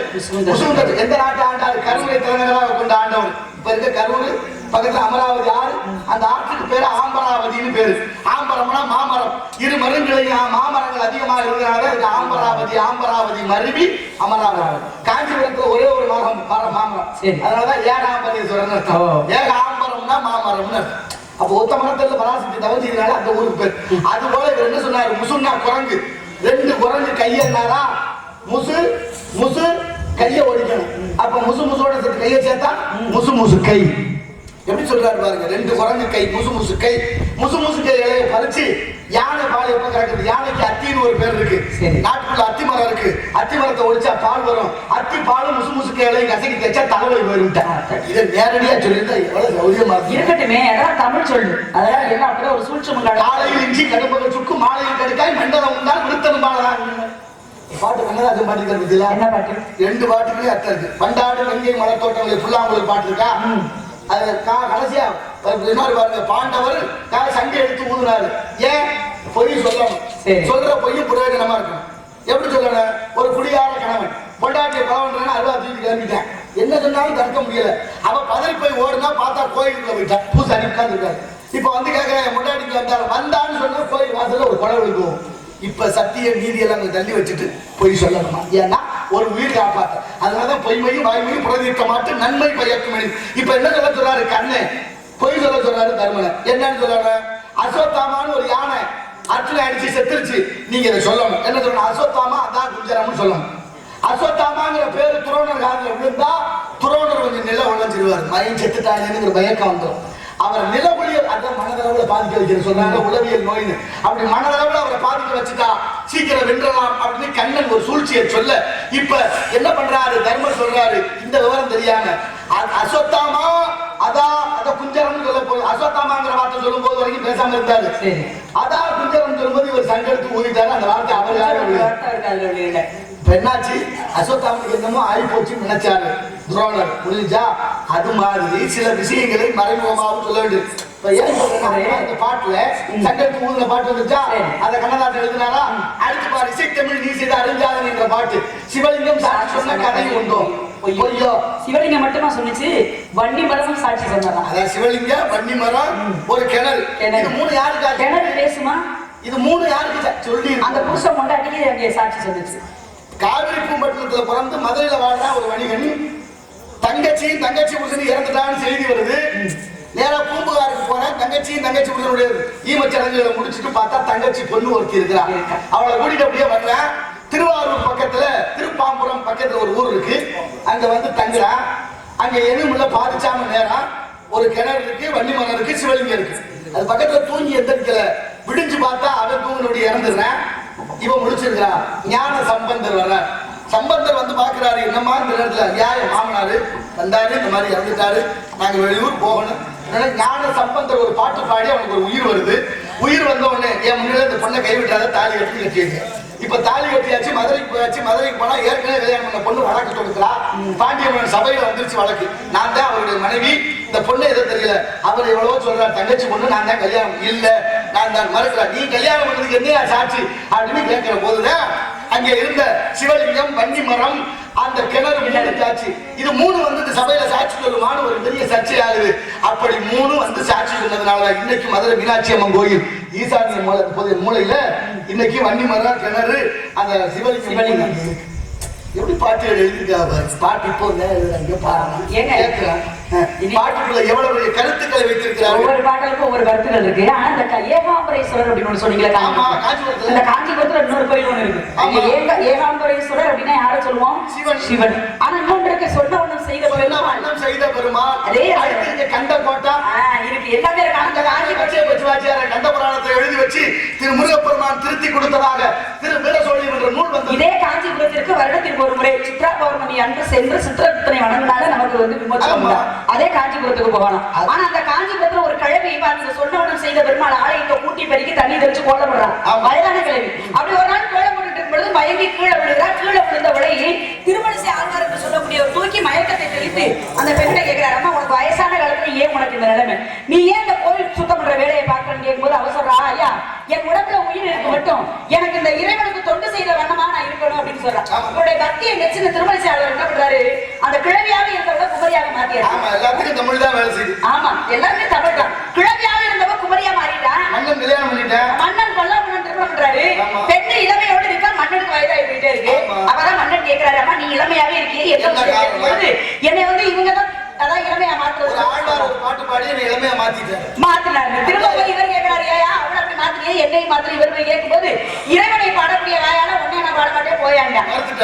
[SPEAKER 1] முசுகுந்த. எந்த நாட்டு ஆண்டாரு? கரூரை தலைநகராக கொண்ட ஆண்டவர். இப்ப இருக்க கரூர் பக்கத்துல அமராவதி ஆறு, அந்த ஆற்றுக்கு பேரு ஆம்பராவதினு பேரு. ஆம்பரம்னா மாமரம். 2 மரங்களையும் மாமரங்கள் அதிகமாக இருக்கிறனால இதுக்கு ஆம்பராவதி. ஆம்பராவதி மருவி அமராவதி. காஞ்சிபுரத்துல ஒரே ஒரு மாமரம். அதனாலதான் ஏகாம்பரேஸ்வரன் அர்த்தம். ஏக ஆம்பரம்னா மாமரம்னு அர்த்தம். அப்போ ஒத்த மரத்துல பராசக்தி தவஞ்சதுனால அந்த ஊருக்கு பேர். அது போல இவர் என்ன சொன்னாரு? முசுன்னா குரங்கு. 2 குரங்கு கையன்னாரா, முசு முசு கைய ஒடிக்கணும். அப்ப முசு முசோட சேர்த்து கையை சேர்த்தா முசு முசு கை. எப்படி சொல்றாரு பாருங்க. 2 குரங்கு கை, முசு முசு கை. முசு முசு கை இலையை பறிச்சு யானை பால் எப்ப கறக்குது? யானைக்கு அத்தின்னு ஒரு பேர் இருக்கு. நாட்டுக்குள்ள அத்தி மரம் இருக்கு. அத்தி மரத்தை ஒடிச்சா பால் வரும். அத்தி பாலும் முசு முசு கை இலையை கசக்கி தேய்ச்சா தலைவலி போயிருவிட்டா. இதை நேரடியா சொல்லியிருந்தா எவ்வளவு சௌரியமா
[SPEAKER 2] இருக்கட்டுமே. அதான் தமிழ் சொல்லு. அதெல்லாம் என்ன அப்படியே ஒரு சூழ்ச்சி.
[SPEAKER 1] காலையில் இஞ்சி கடுப்பக சுக்கு மாலையில் கடுக்காய் மண்டலம் உண்டால் விருத்தனும் பாடலாம். பாட்டு கண்ணதாசன் பாட்டு என்ன பாட்டு? 2 பாட்டுக்குள்ளே அர்த்தம் இருக்கு. பண்டாடு வெங்கை மலத்தோட்டங்களை புல்லாங்குழல் பாட்டு இருக்கா? அது கடைசியா இன்னொரு பாருங்க. பாண்டவர் சண்டை எடுத்து ஊதுனாரு. ஏன்? பொய் சொல்லணும். சொல்ற பொய்யும் பிரயோஜனமா இருக்கணும். எப்படி சொல்லணும்? ஒரு குடியார கணவன் பொண்டாட்டிய பலவன் அருவா தூக்கி கிளம்பிட்டேன். என்ன சொன்னாலும் தடுக்க முடியல. அவ பதறி போய் ஓடுனா பார்த்தா கோயிலுக்குள்ள போயிட்டான். பூசாரி உட்கார்ந்து இருக்காரு. இப்ப வந்து கேட்கிறேன் பொண்டாட்டிக்கு வந்தான்னு சொன்னா கோயில் வாசல்ல ஒரு கொலை விழுக்கும். இப்ப சத்திய நீதி எல்லாம் தள்ளி வச்சுட்டு பொய் சொல்லணுமா? ஏன்னா ஒரு உயிர் காப்பாற்ற. அதனாலதான் பொய்மையும் வாய்மையும் பிரதிக்க மாட்டு நன்மை பயக்கும். இப்ப என்ன சொல்ல சொல்றாரு கண்ணு? பொய் சொல்ல சொல்றாரு தர்மன். என்னன்னு சொல்றாரு? அசோத்தாமான்னு ஒரு யானை அர்ச்சனை அடிச்சு செத்துருச்சு. நீங்க இதை சொல்லணும். என்ன சொல்லணும்? அசோத்தாமா அதான் குஞ்சரம்னு சொல்லணும். அசோத்தாமாங்கிற பேரு துரோணர் காலத்துல விழுந்தா துரோணர் கொஞ்சம் நில உழைஞ்சிருவாரு. மயம் செத்துட்டாங்கன்னு பயக்கம் வந்துடும். அவர் நிலவொழியல் அதான் மனதளவுல பாதிக்க வைக்கிற சொல்றாங்க உளவியல் நோயின்னு. அப்படி மனதளவுல அவரை பாதிக்க வச்சுட்டா சீக்கிரம் வென்றலாம் அப்படின்னு கண்ணன் ஒரு சூழ்ச்சியை சொல்ல இப்ப என்ன பண்றாரு? தர்மர் சொல்றாரு இந்த விவரம் தெரியாம அசோத்தாமா அத குஞ்சரம்னு சொல்ல போது அசோத்தாமாங்கிற வார்த்தை சொல்லும் போது வரைக்கும் பேசாம இருந்தாரு. அதான் குஞ்சரம் சொல்லும்போது இவர் சங்கெடுத்து ஊதிட்டாரு. அந்த வார்த்தை அவருக்காக என்னாச்சு? அசோத்தாமனுக்கு என்னமோ ஆகி போச்சுன்னு நினைச்சாரு துரோணர். புரிஞ்சா? அது மாதிரி சில விஷயங்களை மறைமுகமாகவும் சொல்ல வேண்டியது. இந்த பாட்டுல சங்கத்துக்கு ஊதுன பாட்டு வந்துச்சா? அத கண்ணதாசன் எழுதினாரா? அடுத்து பாரு இசைத்தமிழ் நீ செய்த அறிஞ்சாதன் என்ற பாட்டு. சிவலிங்கம் சாட்சி சொன்ன கதையும் உண்டோ? பொய்யோ? சிவலிங்கம் மட்டுமா சொன்னிச்சு? வன்னி மரமும் சாட்சி சொன்னதா? அதான் சிவலிங்கம், வன்னி மரம், ஒரு கிணறு. இது 3 யாருக்கு? கிணறு பேசுமா? இது 3 யாருக்கு சொல்லி? அந்த புருஷன் கொண்டாட்டி அங்கே சாட்சி சொன்னிச்சு. காவிரி பூம்பட்டினத்துல பிறந்து மதுரையில வாழ்றா ஒரு வணிகன். தங்கச்சி புருஷன் இறந்துட்டான்னு செய்தி வருது. நேரா பூம்புகாருக்கு போறேன். தங்கச்சி புருஷனுடைய ஈமச்சடங்குகளை முடிச்சுட்டு பார்த்தா தங்கச்சி பொண்ணு ஒருத்தி இருக்கிறா. அவளை கூட்டிட்டு அப்படியே வர்றேன். திருவாரூர் பக்கத்துல திருப்பாம்புரம் பக்கத்துல ஒரு ஊர் இருக்கு. அங்க வந்து தங்குறான். அங்க எதுவும் பாதிச்சாம நேரம் ஒரு கிணறு இருக்கு, வன்னி மரம் இருக்கு, சிவலிங்கம் இருக்கு. அது பக்கத்துல தூங்கி எந்திரிக்கல. விடிஞ்சு பார்த்தா அவன் தூங்கினுடைய இறந்துடுறேன். இவன் முடிச்சிருக்கா. ஞான சம்பந்தர் வர்றார். சம்பந்தர் வந்து பாக்குறாரு. என்னமா இந்த நேரத்துல? மாமனாரு வந்தாரு, இந்த மாதிரி இறந்துட்டாரு, நாங்க வெளியூர் போகணும், ஞான சம்பந்தர் ஒரு பாட்டு பாடி அவனுக்கு ஒரு உயிர் வருது. உயிர் வந்த உடனே என் முன்னாடி இந்த பொண்ணை கைவிட்டாத, தாலி கட்டி கட்டிடுங்க. இப்ப தாலி கட்டியாச்சு, மதுரைக்கு போயாச்சு. மதுரைக்கு போனா ஏற்கனவே கல்யாணம் பண்ண பொண்ணு வழக்கு தொடுக்கிறா. பாண்டியம்மன் சபையில வந்துருச்சு வழக்கு. நான் தான் அவருடைய மனைவி. இந்த பொண்ணு எதோ தெரியல, அவர் எவ்வளவோ சொல்றாரு, தங்கச்சி பொண்ணு நான் தான் கல்யாணம் இல்ல, நான் தான் மறுக்கிறேன். நீ கல்யாணம் பண்ணதுக்கு என்னையா சாட்சி அப்படின்னு கேட்கிற போதுதான் அங்க இருந்த சிவலிங்கம், வன்னி மரம், அந்த கிணறு மூணு சாட்சி. இது மூணு வந்து இந்த சபையில சாட்சி சொல்லுமான்னு ஒரு பெரிய சர்ச்சை ஆகுது. அப்படி மூணு வந்து சாட்சி சொன்னதுனால இன்னைக்கு மதுரை மீனாட்சி அம்மன் கோயில் ஈசானிய மூலையில இன்னைக்கு வன்னி மரம், கிணறு, அந்த சிவலிங்கம். எப்படி பாட்டு எழுதிருக்காங்க பாட்டு இப்போ பாட்டுக்குள்ள எவ்வளவு கருத்துக்களை வைத்திருக்கிறார்.
[SPEAKER 2] ஒவ்வொரு பாடலுக்கும் ஒவ்வொரு கருத்துக்கள் இருக்கு. ஆனா இந்த ஏகாம்பரேஸ்வரர் அப்படின்னு சொன்னீங்களா, இந்த காஞ்சிபுரத்துல இன்னொரு கோயில் ஒண்ணு இருக்கு. ஏகாம்பரேஸ்வரர் அப்படின்னா யார சொல்லுவோம்? சிவன். ஆனா இன்னொன்று இருக்கு, சொன்ன ஒண்ணும் செய்த
[SPEAKER 1] பெருமாள். அதே கண்ட கோட்டா
[SPEAKER 2] இருக்கு. எல்லாமே
[SPEAKER 1] கண்ட புராணத்தை எழுதி வச்சு திரு முருகப்பெருமான் திருத்தி கொடுத்ததாக திரு வீரசோழி என்ற நூல் வந்து இதே
[SPEAKER 2] காஞ்சிபுரத்திற்கு வருடத்திற்கு ஒரு முறை சித்ரா பௌர்ணமி அன்று சென்று சித்திரத்தினை வணங்கினால நமக்கு வந்து விமோசனம். அதே காஞ்சிபுரத்துக்கு போகலாம். ஆனா அந்த காஞ்சிபுரத்துல ஒரு கிழவி சொன்னவனும் செய்த பெருமாள் ஆலயத்தை கூட்டி பெருக்கி தண்ணி தெளிச்சு கோலப்படுறான். வயதான கிழவி. அப்படி ஒரு நாள் கோலம் போட்டு இருக்கும் பொழுது மயங்கி கீழே விழுகிறார். கீழே விழுந்த உலகி திருமணிசை ஆழ்வார் என்று சொல்லக்கூடிய ஒரு தூக்கி மயக்கத்தை தெளித்து அந்த பெண்ணை கேட்கிறார், அம்மா உனக்கு வயசான காலத்துல ஏன் உனக்கு இந்த நிலைமை, நீ ஏன் இந்த கோவில் சுத்தம் பண்ற வேலையை பார்க்கணும்னு கேட்கும்போது அவ சொல்றா, ஐயா என் உடம்புல உயிர் இருக்க மட்டும் எனக்கு இந்த இறைவனுக்கு தொண்டு செய்த வண்ணமா நான் இருக்கணும் அப்படின்னு சொல்றேன். அவருடைய பக்தியை மெச்சின திருமணிசை ஆழ்வார் என்ன பண்றாரு, அந்த கிழவியாக இருந்தவங்க குமரியாக மாத்தியாரு.
[SPEAKER 1] எல்லாத்துக்கும் தமிழ் தான் வேலை செய்யுது.
[SPEAKER 2] ஆமா, எல்லாருமே தமிழ் தான். கிழவியாக இருந்தவங்க குமரியா மாறிட்டான்.
[SPEAKER 1] மன்னன் கல்யாணம் பண்ணிட்டான்.
[SPEAKER 2] மன்னன் கொல்லாமன்னன் திருமணம் பண்றாரு. பெண்ணு இளமையோடு இருக்கா, மன்னனுக்கு வயதாகி போயிட்டே இருக்கு. அப்பதான் மன்னன் கேட்கிறாரு, அம்மா நீ இளமையாவே இருக்கியே, என்னை வந்து இவங்கதான் அதான் இளமையா மாத்துறது.
[SPEAKER 1] ஒரு பாட்டு பாடி இளமையா
[SPEAKER 2] மாத்தினாரு. திரும்ப போய் இவர் கேட்கிறாரு, ஏயா அவளை அப்படி மாத்தினியே, என்னையும் மாத்திர. இவர் போய் கேட்கும்போது இறைவனை பாடக்கூடிய வாயால உன்னை நான் பாட மாட்டேன் போயாண்ட,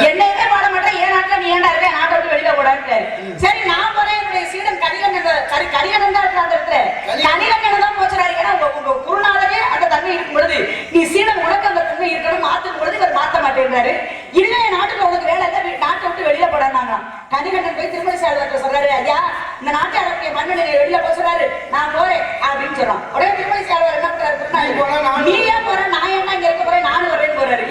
[SPEAKER 2] என்னையுமே பாட மாட்டேன், ஏன் நாட்டுல நீ ஏண்டா இருக்க, நாட்டை விட்டு வெளியில போடாரு. சரி நான் போறேன், என்னுடைய சீடன் கணிகன் தான் இருக்கிற அந்த இடத்துல கணிகன் தான் போச்சுறாரு. ஏன்னா உங்க குருநாதரே அந்த தன்மை இருக்கும் பொழுது நீ சீடன் உனக்கு அந்த தன்மை இருக்கணும், மாத்தும் பொழுது இவர் மாத்த மாட்டேன்றாரு. இல்லை நாட்டுல உனக்கு வேலை இல்லை, நாட்டை விட்டு வெளியில போடாங்க. கணிகண்டன் போய் திருமணி சாழ்வார்ட்ட சொல்றாரு, ஐயா இந்த நாட்டை அடக்கிய மன்னனை வெளியில போக சொல்றாரு, நான் போறேன் அப்படின்னு சொல்றான். உடனே திருமணி சாழ்வார் என்ன பண்றாரு, நீ ஏன் போற, நான் என்ன இங்க இருக்க போறேன், நானும் வரேன்னு போறாரு.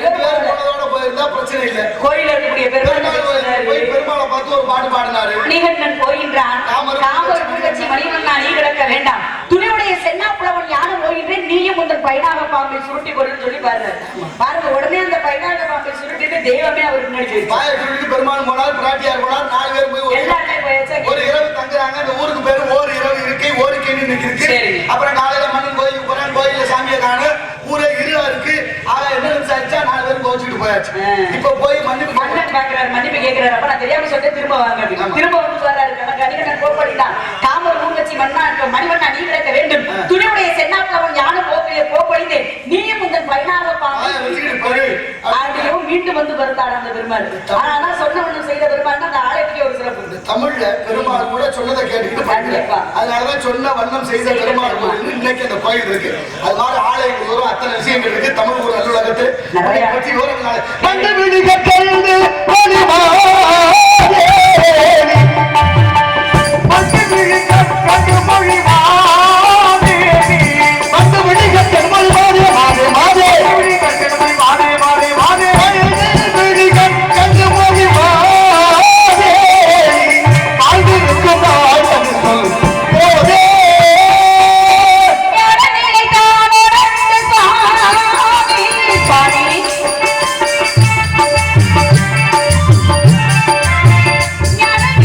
[SPEAKER 1] பிரச்சனை இல்ல,
[SPEAKER 2] கோயில இருக்கக்கூடிய
[SPEAKER 1] பெருமாளை பார்த்து ஒரு பாட்டு பாடினாரு.
[SPEAKER 2] கணிகண்டன் போகின்றான், காமர் புகழ்ச்சி மணிவண்ணா நீ கிடக்க வேண்டாம், துணிவுடைய சென்னா புலவன் யாரும் போகின்றேன், நீயும் உங்கள் பைனாக பாம்பை சுருட்டி கொள்ளுன்னு சொல்லி பாருங்க. உடனே அந்த பைனாக பாம்பை சுருட்டிட்டு தெய்வமே அவருக்கு முன்னாடி
[SPEAKER 1] பெருமாள் போனார், பிராட்டியார் போனார், 4 பேர் போய்
[SPEAKER 2] எல்லாருமே போயாச்சு.
[SPEAKER 1] ஒரு இரவு தங்குறாங்க. அந்த ஊருக்கு பேரு ஓர் இரவு இருக்கை, ஓரிக்கைன்னு இருக்கு. அப்புறம் காலையில மன்னன் கோயிலுக்கு போறேன், கோயில்ல சாமியை காணு, ஊரே இருளா இருக்கு. என்ன விசாரிச்சா 4 பேர் கோவிச்சுட்டு போயாச்சு. இப்ப போய் மன்னிப்பு
[SPEAKER 2] பாக்குறாரு, மன்னிப்பு கேட்கிறாரு. அப்ப நான் தெரியாம சொல்லிட்டு திரும்ப வாங்க. திரும்ப வந்து வர்றாரு. கணிகண்டன் கோப்படிதான், காமர் பூங்கச்சி மணிவண்ணா நீ கிடக்க வேண்டும், துணிவுடைய சென்னாப்புலவன் யானும் போக்கொழிந்தேன், நீயும் உங்கள் பைனாக பாம்பை அப்படியும் மீண்டும் வந்து வருத்தாடு அந்த பெருமாள். ஆனா சொன்ன ஒண்ணும் செய்த பெருமாள் அந்த ஆலயத்துக்கே ஒரு சிறப்பு.
[SPEAKER 1] தமிழ்ல பெருமாள் கூட சொன்னதை கேட்டுக்கிட்டு அதனாலதான் சொன்ன வண்ணம் செய்த பெருமாள் இன்னைக்கு அந்த கோயில் இருக்கு. அது மாதிரி ஆலயங்கள் வரும், அத்தனை விஷயங்கள் இருக்கு. தமிழ் ஒரு நல்லுலகத்து பற்றி விவரங்கள்
[SPEAKER 2] Yeah.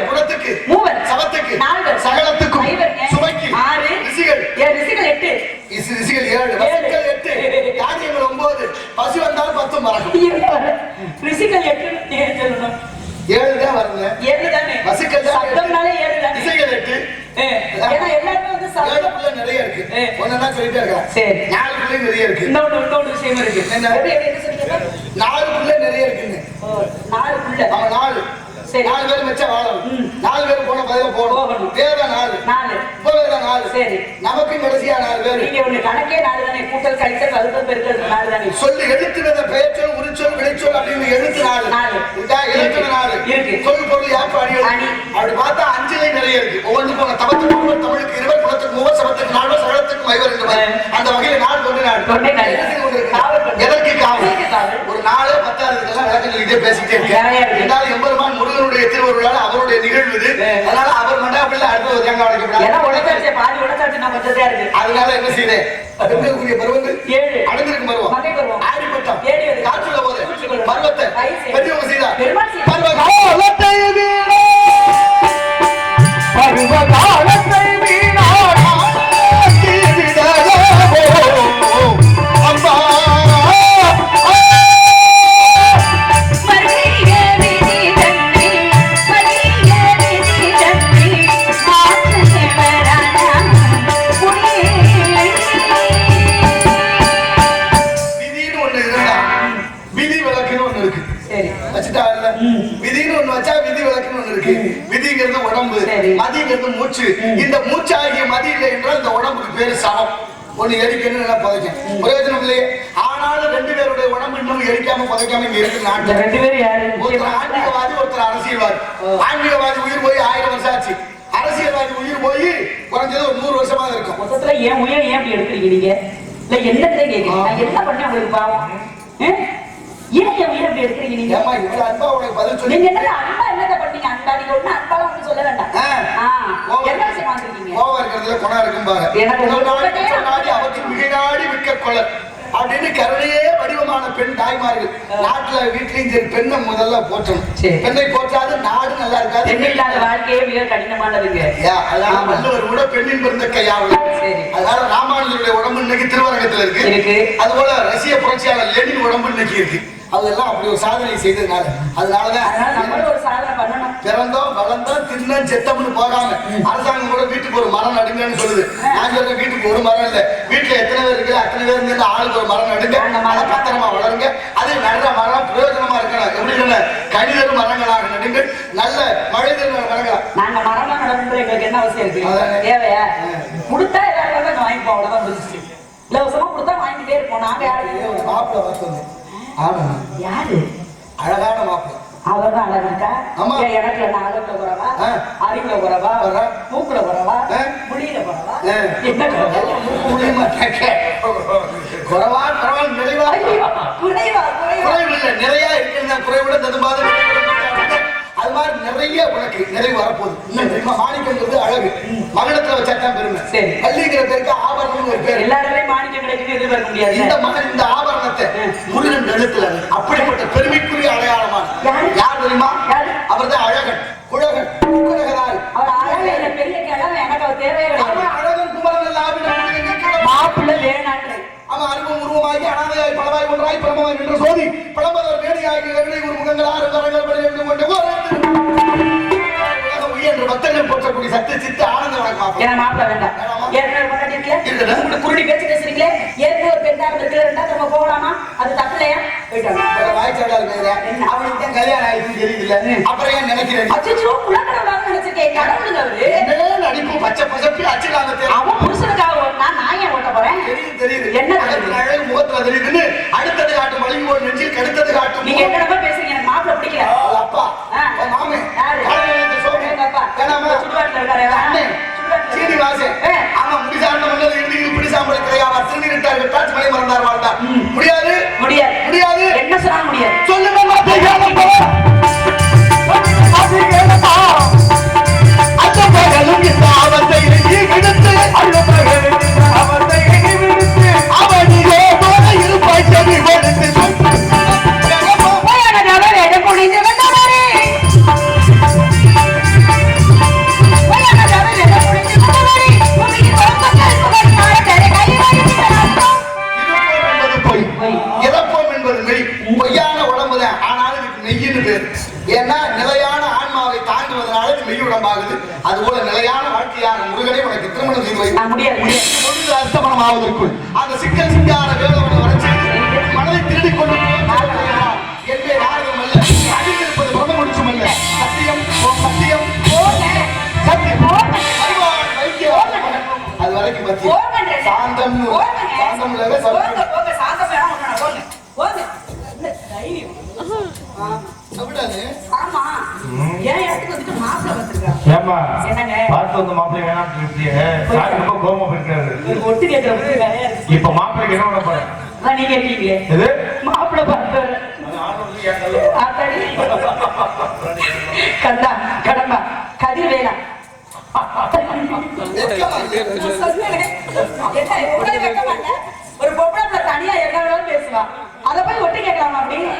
[SPEAKER 1] குணத்துக்கு
[SPEAKER 2] மூவர்
[SPEAKER 1] சபத்துக்கு
[SPEAKER 2] நால்வர்
[SPEAKER 1] சகலத்துக்கும் சுவைக்கு
[SPEAKER 2] 6
[SPEAKER 1] ரிஷிகள்
[SPEAKER 2] ரிஷிகள் 8
[SPEAKER 1] ரிஷிகள் 7 வசுக்கள் 8 தானியங்கள் 9 பசி வந்தால் 10 மறக்கும்
[SPEAKER 2] ரிஷிகள் 8 ஏன் சொல்லணும்
[SPEAKER 1] 7 தான் வருங்க
[SPEAKER 2] 7 தானே
[SPEAKER 1] வசுக்கள் தான்
[SPEAKER 2] சப்தம்னாலே 7 தானே
[SPEAKER 1] ரிஷிகள் 8
[SPEAKER 2] ஏன்னா எல்லாரும் வந்து
[SPEAKER 1] 7 பிள்ளை நிறைய இருக்கு ஒண்ணா சொல்லிட்டே இருக்கா
[SPEAKER 2] சரி
[SPEAKER 1] 4 பிள்ளை நிறைய இருக்கு
[SPEAKER 2] இன்னொரு விஷயம் இருக்கு
[SPEAKER 1] என்ன
[SPEAKER 2] சொல்றீங்க
[SPEAKER 1] 4 பிள்ளை நிறைய இருக்குங்க
[SPEAKER 2] 4 பிள்ளை
[SPEAKER 1] அவன் 4 சரி 4 பேர் மெச்ச வாழணும் 4 பேர் போன பதில போகணும் வேற 4 இப்போ வேற 4 சரி நமக்கு கடைசியா 4 பேர்
[SPEAKER 2] நீங்க ஒண்ணு கணக்கே 4 தானே கூட்டல் கழித்தல் வகுத்தல் பெருக்கல் 4 தானே
[SPEAKER 1] சொல்லி எழுத்து வித பெயர்ச்சொல் உரிச்சொல் விளைச்சொல் அப்படின்னு எழுத்து 4 இதா எழுத்து 4
[SPEAKER 2] இருக்கு
[SPEAKER 1] சொல் பொருள் யாப்பு அணி அப்படி பார்த்தா 5 நிறைய இருக்கு ஒவ்வொன்று போன தபத்துக்கு தமிழுக்கு 20 குலத்துக்கு 3 சபத்துக்கு 4 சகலத்துக்கு 5 ரெண்டு அந்த வகையில 4 தொண்டை நாடு எதற்கு காவல் ஒரு 4 10 இதுக்கெல்லாம் விளக்கம் சொல்லிட்டே பேசிட்டே இருக்கேன் என்றால் எம்பெருமான் முருகனுடைய திருவருளால் அவருடைய நிகழ்வு இது அதனால அவர் மண்டாப்பிள்ள அடுத்த தேங்காய் உடைக்கப்படாது
[SPEAKER 2] பாதி உடைச்சாச்சு நான் கொஞ்சம் இருக்கு அதனால
[SPEAKER 1] என்ன செய்யறேன் பெண்களுக்குரிய பருவங்கள் 7 அடங்கிருக்கும் பருவம்
[SPEAKER 2] மகை பருவம்
[SPEAKER 1] ஆடிப்பட்டம் காற்றுள்ள போது பருவத்தை
[SPEAKER 2] பெரியவங்க
[SPEAKER 1] செய்தா
[SPEAKER 2] பருவகாலத்தை வீணா
[SPEAKER 1] பருவகாலத்தை வீணா அம்மா விதின்னு ஒண்ணு வச்சா விதி விலக்குன்னு ஒண்ணு இருக்கு விதிங்கிறது உடம்பு மதிங்கிறது மூச்சு இந்த மூச்சு ஆகிய மதி இல்லை என்றால் இந்த உடம்புக்கு பேரு சமம் ஒண்ணு எரிக்கணும் நல்லா புதைக்கும் பிரயோஜனம் இல்லையே ஆனாலும் 2 பேருடைய உடம்பு இன்னும் எரிக்காம புதைக்காம இங்க இருக்கு நாட்டுல 2 பேர் யாரு ஒருத்தர் ஆன்மீகவாதி ஒருத்தர் அரசியல்வாதி ஆன்மீகவாதி உயிர் போய் 1000 வருஷம் ஆச்சு அரசியல்வாதி உயிர் போய் குறைஞ்சது ஒரு 100 வருஷமா இருக்கும்
[SPEAKER 2] மொத்தத்துல ஏன் உயிரை ஏன் அப்படி எடுக்கிறீங்க நீங்க இல்ல என்னத்தை கேட்கிறீங்க நான் என்ன பண்ணேன் உங்களுக்கு பாவம் ஏன் என் உயிரை அப்படி எடுக்கிறீங்க நீங்க
[SPEAKER 1] ஏமா இவ்வளவு அன்பா உனக்கு பதில் சொல்லி
[SPEAKER 2] நீங்க என்ன அன்பா என்னத பண்ணீங்க அன்பா நீங்க ஒண்ணு அன்பால ஒண்ணு சொல்ல வேண்டாம் என்ன விஷயம் வந்திருக்கீங்க
[SPEAKER 1] கோவம் இருக்கிறதுல குணம் இருக்கும் பாரு எனக்கு அவற்று மிக நாடி மிக்க கொலை அப்படின்னு கருணையே வடிவமான பெண் தாய்மார்கள் நாட்டுல வீட்லயும் சரி பெண்ணை முதல்ல போற்றணும் பெண்ணை போற்றாது நாடு நல்லா இருக்காது
[SPEAKER 2] இல்லாத வாழ்க்கையே மிக கடினமானதுங்க
[SPEAKER 1] அதனால வள்ளுவர் கூட பெண்ணின் பிறந்த கையாவல அதனால ராமானுஜருடைய உடம்பு இன்னைக்கு திருவரங்கத்துல இருக்கு அது போல ரஷ்ய புரட்சியாளர் லெனின் உடம்பு இன்னைக்கு இருக்கு அதெல்லாம் அப்படி ஒரு சாதனை செய்ததுனால அதனாலதான்
[SPEAKER 2] ஒரு சாதனை பண்ணணும்
[SPEAKER 1] பிறந்தோம் வளர்ந்தோம் தின்னும் செத்தம்னு போகாம அரசாங்கம் கூட வீட்டுக்கு ஒரு மரம் நடுங்கன்னு சொல்லுது நான் சொல்ற வீட்டுக்கு ஒரு மரம் இல்ல வீட்டுல எத்தனை பேர் இருக்கு அத்தனை பேர் இருந்து ஆளுக்கு ஒரு மரம் நடுங்க அதை பத்திரமா வளருங்க அது நடுற மரம் பிரயோஜனமா இருக்கணும் எப்படி கணிதர் மரங்களாக நடுங்க நல்ல மழை தரும் மரங்களா
[SPEAKER 2] நாங்க மரமா நடந்து எங்களுக்கு என்ன அவசியம் இருக்கு தேவையா கொடுத்தா ஏதாவது வாங்கிப்போம் அவ்வளவுதான் முடிஞ்சிச்சு இலவசமா கொடுத்தா வாங்கிட்டே இருப்போம் நாங்க யாரும்
[SPEAKER 1] மாப்பிள்ள பார்த்தோம் ஆமா
[SPEAKER 2] யாரு
[SPEAKER 1] அழகான மாப்பிள்ள
[SPEAKER 2] அவர்தான் அழகா எனக்கு என்ன அழகுல குறவா அறிவுல குறவா மூக்குல குறவா முடியில குறவா
[SPEAKER 1] குறவா குறவா நிறைவா
[SPEAKER 2] குறைவா
[SPEAKER 1] குறைவு இல்லை நிறைய இருக்கிறது குறைவிட ததுமாத அது மாதிரி நிறைய உனக்கு நிறைவு வரப்போகுது இன்னும் தெரியுமா மாணிக்கங்கிறது அழகு மகனத்துல வச்சாதான் பெருமை
[SPEAKER 2] சரி
[SPEAKER 1] பள்ளிங்கிற பேருக்கு ஆபரணம் ஒரு பேர்
[SPEAKER 2] எல்லாருமே மாணிக்கம் கிடைக்குது எதிர்பார்க்க முடியாது
[SPEAKER 1] இந்த ஆபரணத்தை முருகன் எழுத்துல அப்படிப்பட்ட பெருமைக்குரிய அடையாளமான யார் தெரியுமா அவர்தான் அழகன் குழகன் குழகனார்
[SPEAKER 2] அவர் அழகு பெரிய கிழமை எனக்கு அவர் தேவையே கிடையாது
[SPEAKER 1] அழகன் குமரன்
[SPEAKER 2] மாப்பிள்ள வேணான்று
[SPEAKER 1] அவன் அறிவும் உருவமாகி அனாதையாய் பலவாய் ஒன்றாய் பிரமமாய் நின்ற சோதி பழம்பதர் மேடையாகி கருணை ஒரு முகங்கள் 6 கரங்கள் படி என்று கொண்டு உயர்ந்த பக்தர்கள் போற்றக்கூடிய சத்து சித்து ஆனந்த வணக்கம்
[SPEAKER 2] ஏன்னா மாப்பிள்ள வேண்டாம் ஏற்கனவே கொண்டாடிருக்கீங்களே உங்களுக்கு குருடி பேசுறீங்களே ஏற்கனவே ஒரு பெண்ணாக இருக்கிற ரெண்டாவது நம்ம போகலாமா அது தப்புலையா போயிட்டாங்க
[SPEAKER 1] வாய்ச்சாடா இருக்கிறேன் அவனுக்கு தான் கல்யாணம் ஆயிடுச்சு தெரியுதுல்ல அப்புறம் ஏன் நினைக்கிறேன்
[SPEAKER 2] அச்சோ குலக்கடவுளாக நினைச்சிருக்கேன் கடவுளுங்க அவரு
[SPEAKER 1] நடிப்பு பச்சை பசப்பி அச்சுலாங்க
[SPEAKER 2] அவன் புருஷனுக்காக நான் ஏன் ஓட்ட போறேன்
[SPEAKER 1] தெரியுது
[SPEAKER 2] என்ன
[SPEAKER 1] அழகு முகத்துல தெரியுதுன்னு அடுத்தது காட்டும் மலிவு போல் நெஞ்சில் கடுத்தது காட்டும்
[SPEAKER 2] நீங்க என்ன பேசுறீங்க எனக்கு மாப்பிள்ள பிடிக்கல
[SPEAKER 1] அப்பா மாமே சீனிவாசன் ஆமா முடிசார்ந்த மன்னர் இறுதியில் பிடிசாம்பல் கிடையாது திருநீரிட்டார் வெட்டாட்சி மலை மறந்தார் வாழ்ந்தார் முடியாது
[SPEAKER 2] முடியாது
[SPEAKER 1] முடியாது
[SPEAKER 2] என்ன சொன்னா முடியாது
[SPEAKER 1] சொல்லுங்க வேறு. ஏன்னா நிலையான ஆன்மாவை தாண்டுவதனால இது மெய் உடம்பாகுது. அதுபோல நிலையான வாழ்க்கையாக முருகனை உனக்கு திருமணம் செய்து வைக்க
[SPEAKER 2] முடியாது.
[SPEAKER 1] பொழுது அர்த்தமனம் ஆவதற்குள் அந்த சிக்கல் சிங்கார வேலவனை வர செய்து மனதை திருடிக் கொண்டு என்பே நாரதம் அல்ல, அறிந்திருப்பது பிரம்ம முடிச்சும் அல்ல. சத்தியம் சத்தியம் சத்தியம் அது வரைக்கும் சாந்தம் சாந்தம்
[SPEAKER 3] இப்ப மாப்பிள்ளைக்கு என்ன பண்ண போறேன்?
[SPEAKER 2] நீங்க இருக்கீங்களே மாப்பிள்ளை பார்த்து கண்டா கடம்பா கதிர் வேணா ஒரு பொம்பளை தனியா என்ன பேசுவா, அதை போய் ஒட்டி கேட்கலாமா? அப்படின்னு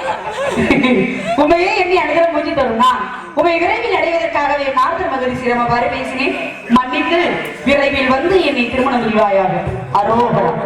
[SPEAKER 2] உண்மையே எண்ணி அணுகிற மூஞ்சி தரும்னா உண்மை விரைவில் அடைவதற்காகவே நாரதர் மகரிஷி நம்ம வரை பேசினேன். மன்னித்து விரைவில் வந்து என்னை திருமணம் புரிவாயாக. அரோகரம்.